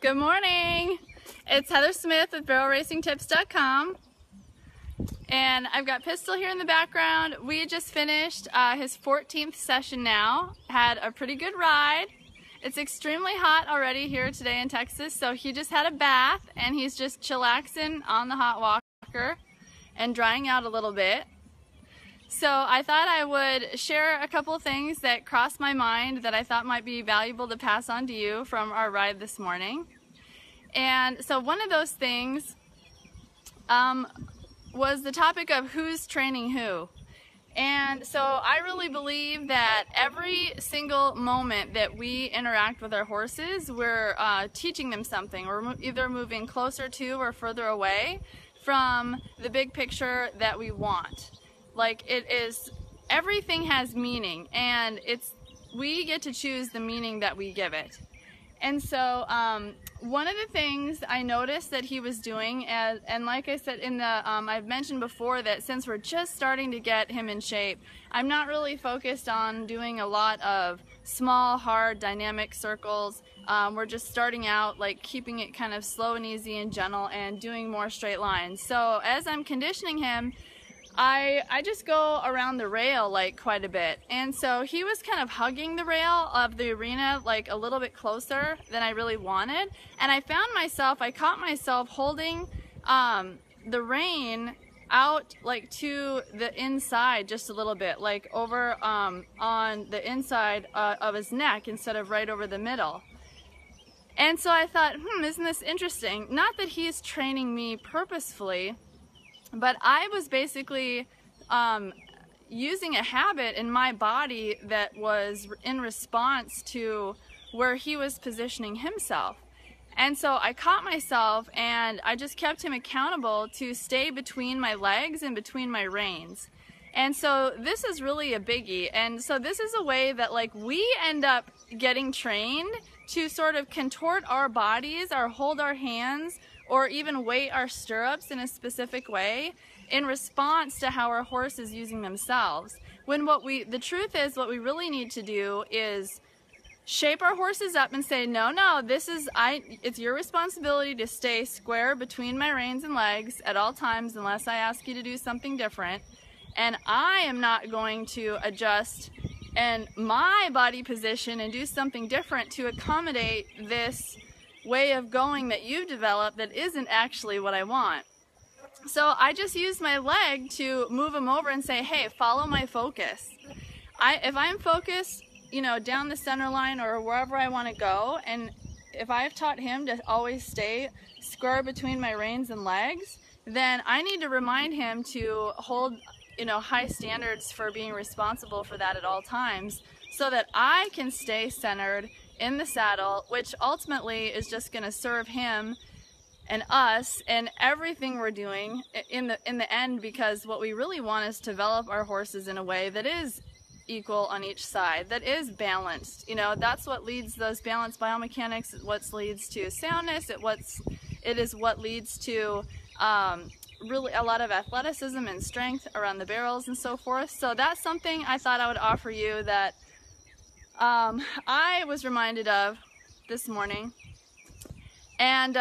Good morning. It's Heather Smith with BarrelRacingTips.com, and I've got Pistol here in the background. We just finished his 14th session now. Had a pretty good ride. It's extremely hot already here today in Texas, so he just had a bath and he's just chillaxing on the hot walker and drying out a little bit. So I thought I would share a couple things that crossed my mind that I thought might be valuable to pass on to you from our ride this morning. And so one of those things was the topic of who's training who. And so I really believe that every single moment that we interact with our horses, we're teaching them something. We're either moving closer to or further away from the big picture that we want. Like, it is, everything has meaning, and we get to choose the meaning that we give it. And so one of the things I noticed that he was doing, and like I said in the, I've mentioned before that since we're just starting to get him in shape, I'm not really focused on doing a lot of small, hard, dynamic circles. We're just starting out, like keeping it kind of slow and easy and gentle and doing more straight lines. So as I'm conditioning him, I just go around the rail like quite a bit, and so he was kind of hugging the rail of the arena like a little bit closer than I really wanted, and I caught myself holding the rein out like to the inside just a little bit, like over on the inside of his neck instead of right over the middle. And so I thought, isn't this interesting? Not that he's training me purposefully, but I was basically using a habit in my body that was in response to where he was positioning himself. And so I caught myself and I just kept him accountable to stay between my legs and between my reins. And so this is really a biggie. And so this is a way that like we end up getting trained to sort of contort our bodies or hold our hands or even weight our stirrups in a specific way in response to how our horse is using themselves. When the truth is what we really need to do is shape our horses up and say, no, it's your responsibility to stay square between my reins and legs at all times unless I ask you to do something different. And I am not going to adjust in my body position and do something different to accommodate this way of going that you've developed that isn't actually what I want. So I just use my leg to move him over and say, hey, follow my focus. If I'm focused, down the center line or wherever I want to go, and if I've taught him to always stay square between my reins and legs, then I need to remind him to hold high standards for being responsible for that at all times so that I can stay centered in the saddle, which ultimately is just going to serve him and us and everything we're doing in the end, because what we really want is to develop our horses in a way that is equal on each side, that is balanced. That's what leads those balanced biomechanics, what leads to soundness, it is what leads to really a lot of athleticism and strength around the barrels and so forth. So that's something I thought I would offer you that I was reminded of this morning. And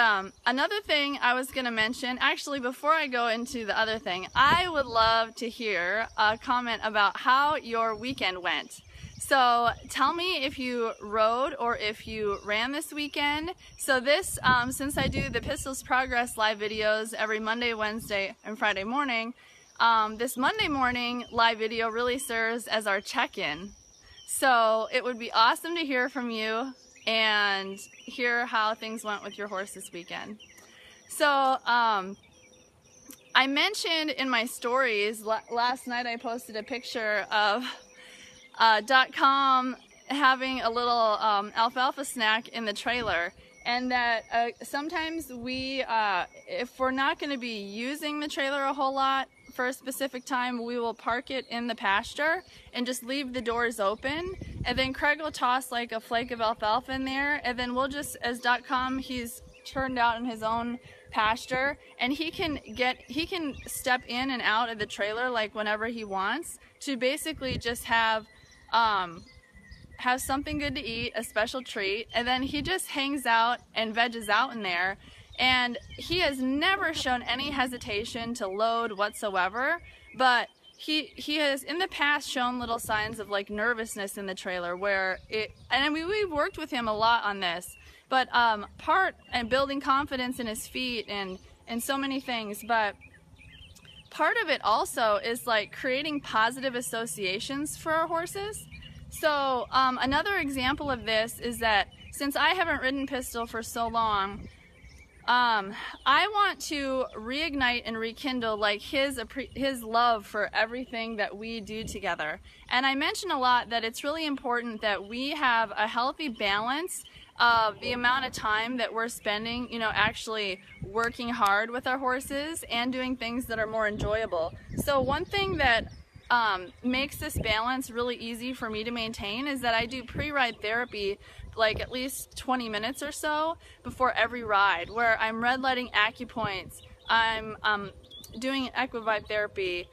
another thing I was going to mention, actually before I go into the other thing, I would love to hear a comment about how your weekend went. So tell me if you rode or if you ran this weekend. So this, since I do the Pistols Progress live videos every Monday, Wednesday, and Friday morning, this Monday morning live video really serves as our check-in. So it would be awesome to hear from you and hear how things went with your horse this weekend. So I mentioned in my stories, last night I posted a picture of .com having a little alfalfa snack in the trailer, and that sometimes we, if we're not going to be using the trailer a whole lot for a specific time, we will park it in the pasture and just leave the doors open, and then Craig will toss like a flake of alfalfa in there, and then we'll just, as .com, he's turned out in his own pasture, and he can step in and out of the trailer like whenever he wants to basically just have has something good to eat, a special treat, and then he just hangs out and veges out in there. And he has never shown any hesitation to load whatsoever, but he has in the past shown little signs of like nervousness in the trailer where and we've worked with him a lot on this, but and building confidence in his feet and so many things, but part of it also is like creating positive associations for our horses. So another example of this is that since I haven't ridden Pistol for so long, I want to reignite and rekindle like his love for everything that we do together. And I mention a lot that it's really important that we have a healthy balance of the amount of time that we're spending, you know, actually working hard with our horses and doing things that are more enjoyable. So one thing that makes this balance really easy for me to maintain is that I do pre-ride therapy like at least 20 minutes or so before every ride, where I'm red lighting acupoints, I'm doing equivibe therapy,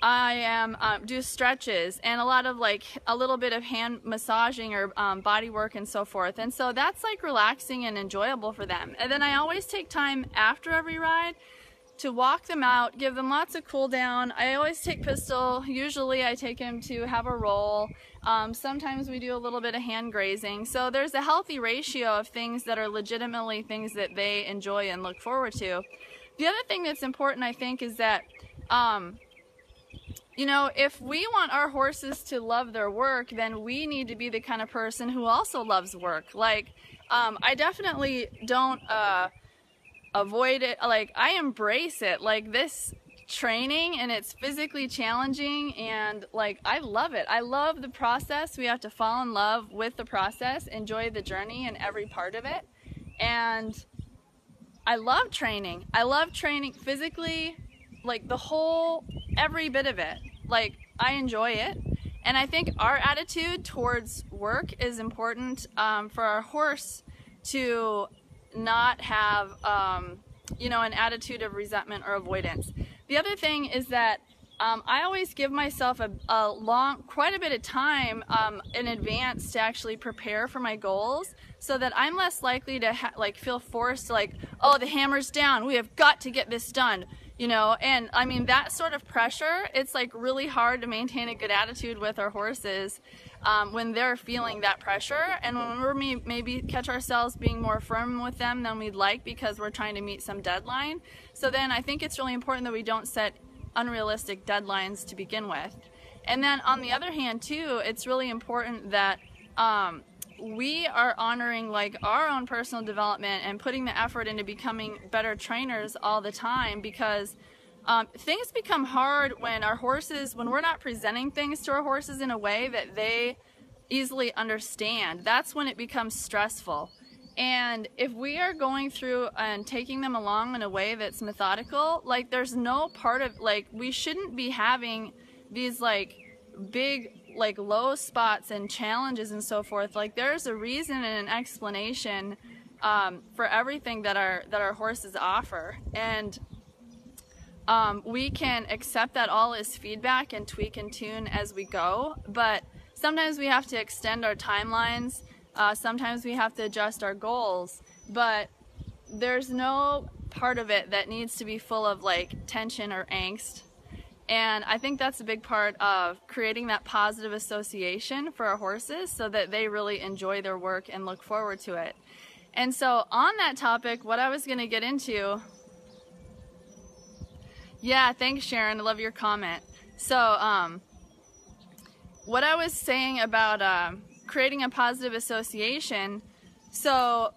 I am do stretches and a lot of like a little bit of hand massaging or body work and so forth. And so that's like relaxing and enjoyable for them. And then I always take time after every ride to walk them out, give them lots of cool down. I always take Pistol. Usually I take him to have a roll. Sometimes we do a little bit of hand grazing. So there's a healthy ratio of things that are legitimately things that they enjoy and look forward to. The other thing that's important, I think, is that you know, if we want our horses to love their work, then we need to be the kind of person who also loves work. Like, I definitely don't avoid it. Like, I embrace it. Like, this training, and it's physically challenging, and like, I love it. I love the process. We have to fall in love with the process, enjoy the journey and every part of it. And I love training. I love training physically, like every bit of it. Like, I enjoy it. And I think our attitude towards work is important for our horse to not have, you know, an attitude of resentment or avoidance. The other thing is that I always give myself quite a bit of time in advance to actually prepare for my goals, so that I'm less likely to feel forced to like, oh, the hammer's down, we have got to get this done. You know, and I mean, that sort of pressure, it's like really hard to maintain a good attitude with our horses when they're feeling that pressure, and when we're maybe catch ourselves being more firm with them than we'd like because we're trying to meet some deadline. So then I think it's really important that we don't set unrealistic deadlines to begin with. And then on the other hand too, it's really important that we are honoring like our own personal development and putting the effort into becoming better trainers all the time, because things become hard when we're not presenting things to our horses in a way that they easily understand. That's when it becomes stressful. And if we are going through and taking them along in a way that's methodical, like there's no part of, like, we shouldn't be having these like big like low spots and challenges and so forth. Like, there's a reason and an explanation for everything that our horses offer, and we can accept that all as feedback and tweak and tune as we go. But sometimes we have to extend our timelines, sometimes we have to adjust our goals, but there's no part of it that needs to be full of like tension or angst. And I think that's a big part of creating that positive association for our horses so that they really enjoy their work and look forward to it. And so on that topic, what I was going to get into, yeah, thanks Sharon, I love your comment. So what I was saying about creating a positive association, so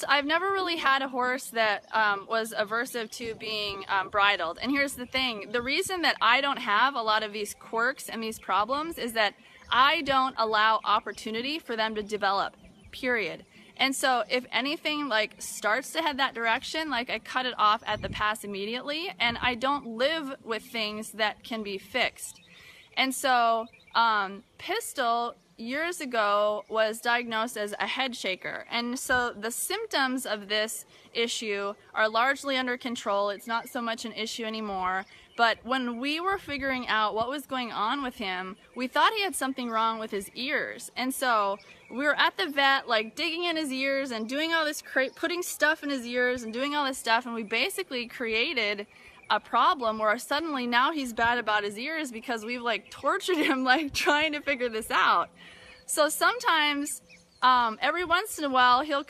I've never really had a horse that was aversive to being bridled. And here's the thing, the reason that I don't have a lot of these quirks and these problems is that I don't allow opportunity for them to develop, period. And so if anything like starts to head that direction, like I cut it off at the pass immediately, and I don't live with things that can be fixed. And so Pistol years ago was diagnosed as a head shaker, and so the symptoms of this issue are largely under control. It's not so much an issue anymore. But when we were figuring out what was going on with him, we thought he had something wrong with his ears. And so we were at the vet, like digging in his ears and doing all this, putting stuff in his ears and doing all this stuff. And we basically created a problem where suddenly now he's bad about his ears because we've like tortured him, like trying to figure this out. So sometimes, every once in a while, he'll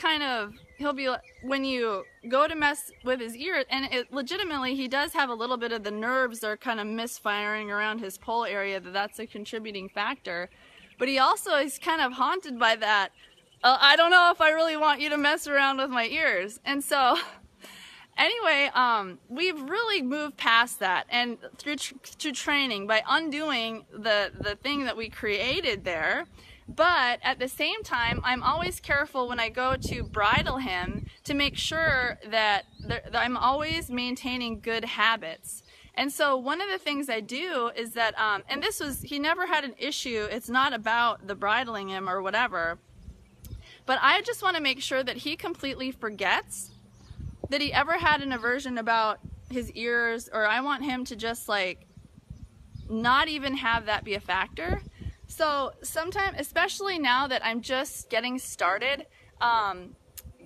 be, when you go to mess with his ear, and legitimately he does have a little bit of the nerves that are kind of misfiring around his pole area, that's a contributing factor. But he also is kind of haunted by that. I don't know if I really want you to mess around with my ears. And so anyway, we've really moved past that, and through training, by undoing the thing that we created there. But at the same time, I'm always careful when I go to bridle him to make sure that I'm always maintaining good habits. And so one of the things I do is that, and he never had an issue, it's not about the bridling him or whatever, but I just want to make sure that he completely forgets that he ever had an aversion about his ears, or I want him to just like not even have that be a factor. So sometimes, especially now that I'm just getting started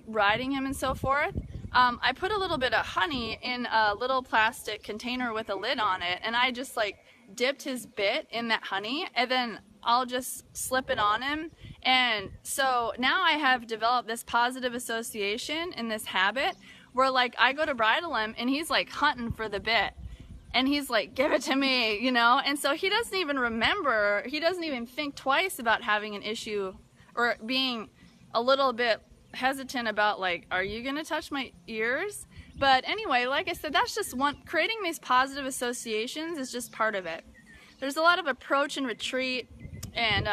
riding him and so forth, I put a little bit of honey in a little plastic container with a lid on it, and I just like dipped his bit in that honey, and then I'll just slip it on him. And so now I have developed this positive association in this habit where like I go to bridle him and he's like hunting for the bit. And he's like, give it to me, you know? And so he doesn't even remember, he doesn't even think twice about having an issue or being a little bit hesitant about like, are you gonna touch my ears? But anyway, like I said, that's just creating these positive associations is just part of it. There's a lot of approach and retreat and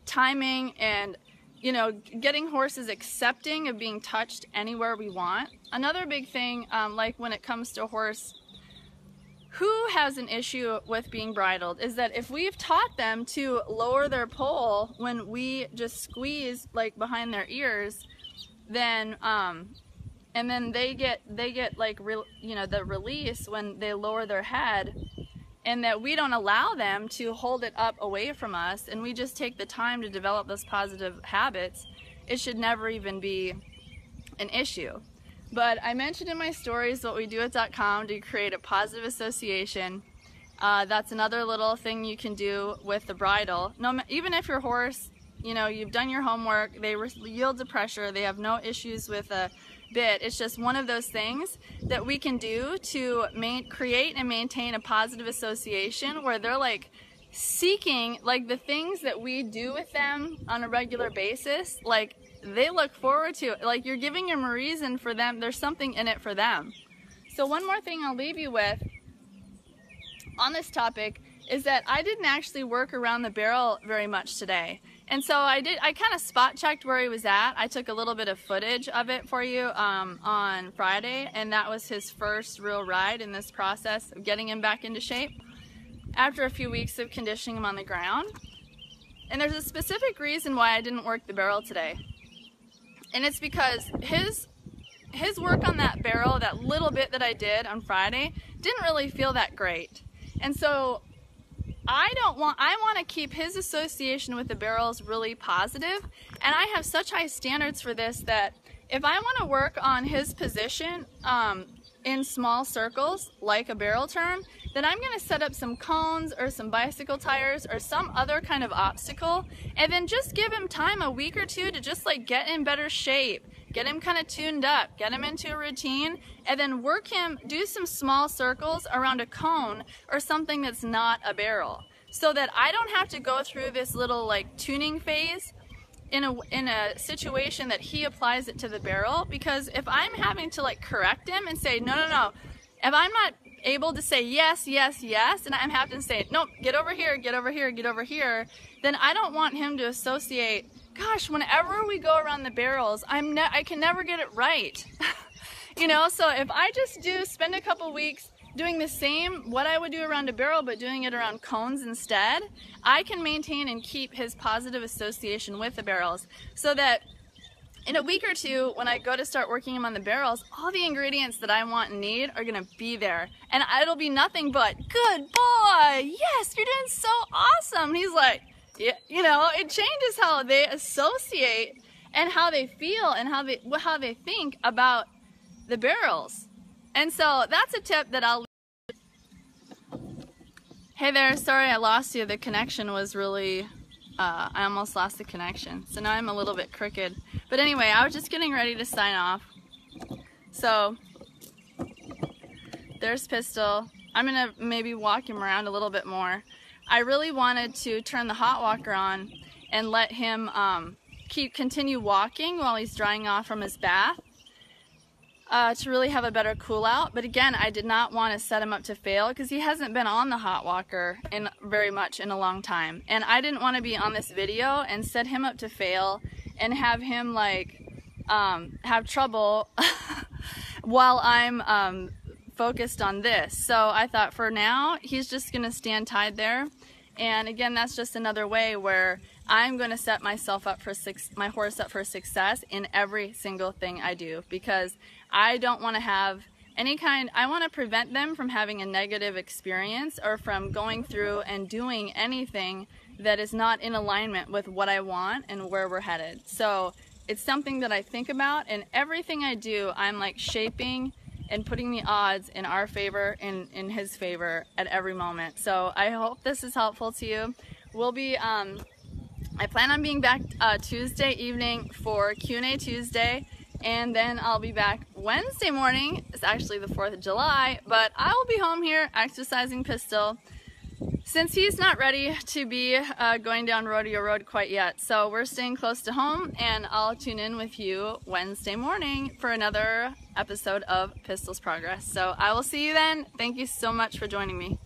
timing and, you know, getting horses accepting of being touched anywhere we want. Another big thing, like when it comes to a horse who has an issue with being bridled, is that if we've taught them to lower their pole when we just squeeze like behind their ears, then and then they get like the release when they lower their head, and that we don't allow them to hold it up away from us, and we just take the time to develop those positive habits, it should never even be an issue. But I mentioned in my stories what we do at .com to create a positive association. That's another little thing you can do with the bridle. Even if your horse, you know, you've done your homework, they yield to pressure, they have no issues with a bit. It's just one of those things that we can do to create and maintain a positive association where they're like seeking like the things that we do with them on a regular basis, like they look forward to it. Like you're giving them a reason for them, there's something in it for them. So one more thing I'll leave you with on this topic is that I didn't actually work around the barrel very much today. And so I kind of spot checked where he was at. I took a little bit of footage of it for you on Friday, and that was his first real ride in this process of getting him back into shape after a few weeks of conditioning him on the ground. And there's a specific reason why I didn't work the barrel today. And it's because his work on that barrel, that little bit that I did on Friday, didn't really feel that great. And so I want to keep his association with the barrels really positive, and I have such high standards for this that if I want to work on his position in small circles, like a barrel turn, then I'm going to set up some cones or some bicycle tires or some other kind of obstacle, and then just give him time, a week or two, to just like get in better shape, get him kind of tuned up, get him into a routine, and then work him, do some small circles around a cone or something that's not a barrel, so that I don't have to go through this little like tuning phase in a situation that he applies it to the barrel. Because if I'm having to like correct him and say no, if I'm not able to say yes, and I'm having to say nope, get over here, get over here, get over here, then I don't want him to associate, gosh, whenever we go around the barrels, I can never get it right. You know, so if I just spend a couple weeks doing the same, what I would do around a barrel, but doing it around cones instead, I can maintain and keep his positive association with the barrels, so that in a week or two, when I go to start working him on the barrels, all the ingredients that I want and need are gonna be there. And it'll be nothing but, good boy, yes, you're doing so awesome. And he's like, yeah, you know, it changes how they associate and how they feel and how they think about the barrels. And so that's a tip that I'll... Hey there, sorry I lost you. The connection was really... I almost lost the connection. So now I'm a little bit crooked. But anyway, I was just getting ready to sign off. So, there's Pistol. I'm going to maybe walk him around a little bit more. I really wanted to turn the hot walker on and let him continue walking while he's drying off from his bath. To really have a better cool out. But again, I did not want to set him up to fail because he hasn't been on the hot walker very much in a long time. And I didn't want to be on this video and set him up to fail and have him like have trouble while I'm focused on this. So I thought for now, he's just going to stand tied there. And again, that's just another way where I'm going to set myself up for my horse up for success in every single thing I do, because I don't want to have I want to prevent them from having a negative experience or from going through and doing anything that is not in alignment with what I want and where we're headed. So it's something that I think about, and everything I do, I'm like shaping and putting the odds in our favor and in his favor at every moment. So I hope this is helpful to you. We'll be, I plan on being back Tuesday evening for Q&A Tuesday, and then I'll be back Wednesday morning. It's actually the 4th of July, but I will be home here exercising Pistol since he's not ready to be going down rodeo road quite yet. So we're staying close to home, and I'll tune in with you Wednesday morning for another episode of Pistol's Progress. So I will see you then. Thank you so much for joining me.